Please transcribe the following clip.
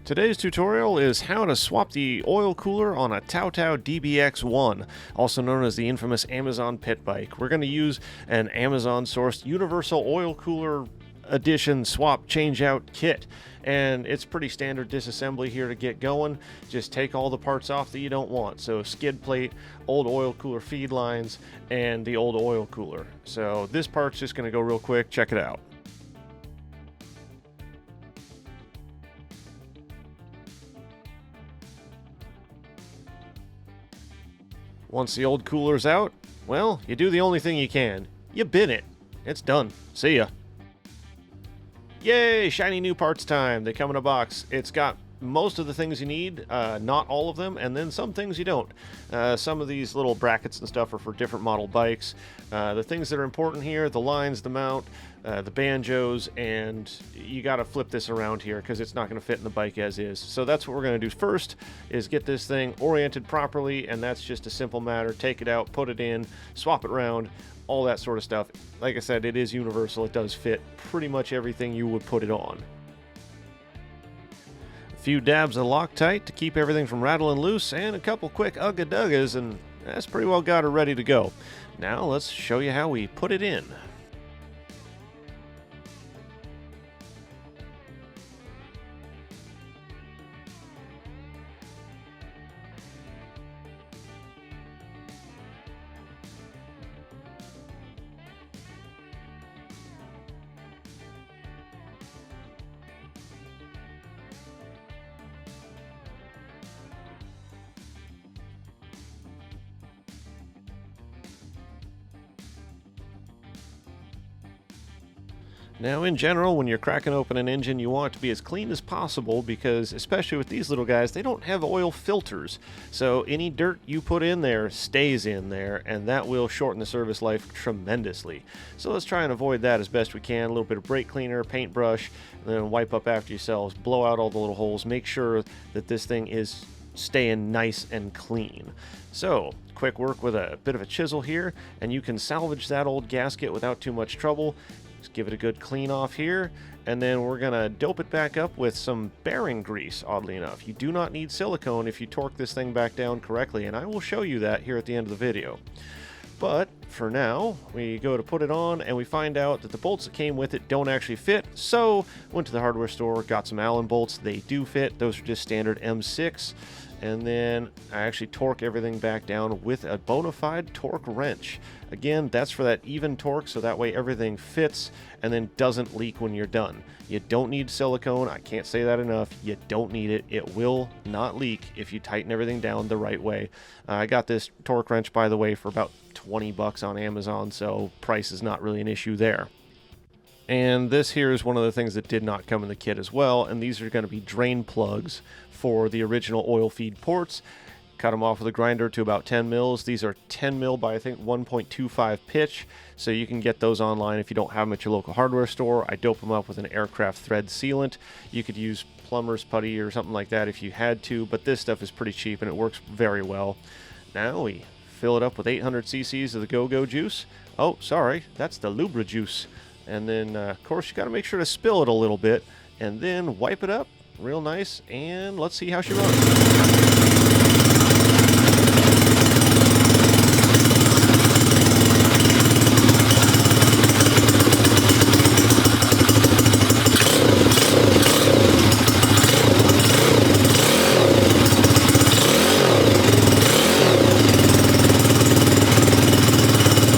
Today's tutorial is how to swap the oil cooler on a Tao Tao DBX1, also known as the infamous Amazon pit bike. We're going to use an Amazon-sourced Universal Oil Cooler Edition swap change-out kit, and it's pretty standard disassembly here to get going. Just take all the parts off that you don't want. So skid plate, old oil cooler feed lines, and the old oil cooler. So this part's just going to go real quick. Check it out. Once the old cooler's out, well, you do the only thing you can. You bin it. It's done. See ya. Yay! Shiny new parts time. They come in a box. It's got most of the things you need, not all of them, and then some things you don't. Some of these little brackets and stuff are for different model bikes. The things that are important here, the lines, the mount, the banjos, and you got to flip this around here because it's not going to fit in the bike as is. So that's what we're going to do first, is get this thing oriented properly, and that's just a simple matter. Take it out, put it in, swap it around, all that sort of stuff. Like I said, it is universal. It does fit pretty much everything you would put it on. A few dabs of Loctite to keep everything from rattling loose, and a couple quick ugga-duggas, and that's pretty well got it ready to go. Now let's show you how we put it in. Now, in general, when you're cracking open an engine, you want it to be as clean as possible because, especially with these little guys, they don't have oil filters. So any dirt you put in there stays in there, and that will shorten the service life tremendously. So let's try and avoid that as best we can. A little bit of brake cleaner, paintbrush, and then wipe up after yourselves. Blow out all the little holes. Make sure that this thing is staying nice and clean. So, quick work with a bit of a chisel here, and you can salvage that old gasket without too much trouble. Just give it a good clean off here, and then we're gonna dope it back up with some bearing grease. Oddly enough, you do not need silicone if you torque this thing back down correctly, and I will show you that here at the end of the video. But for now, we go to put it on, and we find out that the bolts that came with it don't actually fit. So went to the hardware store, got some Allen bolts. They do fit. Those are just standard M6. And then I actually torque everything back down with a bona fide torque wrench. Again, that's for that even torque, so that way everything fits and then doesn't leak when you're done. You don't need silicone. I can't say that enough. You don't need it. It will not leak if you tighten everything down the right way. I got this torque wrench, by the way, for about 20 bucks on Amazon, so price is not really an issue there. And this here is one of the things that did not come in the kit as well, and these are going to be drain plugs for the original oil feed ports. Cut them off with a grinder to about 10 mils. These are 10 mil by I think 1.25 pitch, so you can get those online if you don't have them at your local hardware store. I dope them up with an aircraft thread sealant. You could use plumber's putty or something like that if you had to, but this stuff is pretty cheap and it works very well. Now we fill it up with 800 cc's of the Go-Go juice. Oh, sorry, that's the Lubra juice. And then, of course, you got to make sure to spill it a little bit, and then wipe it up real nice, and let's see how she runs.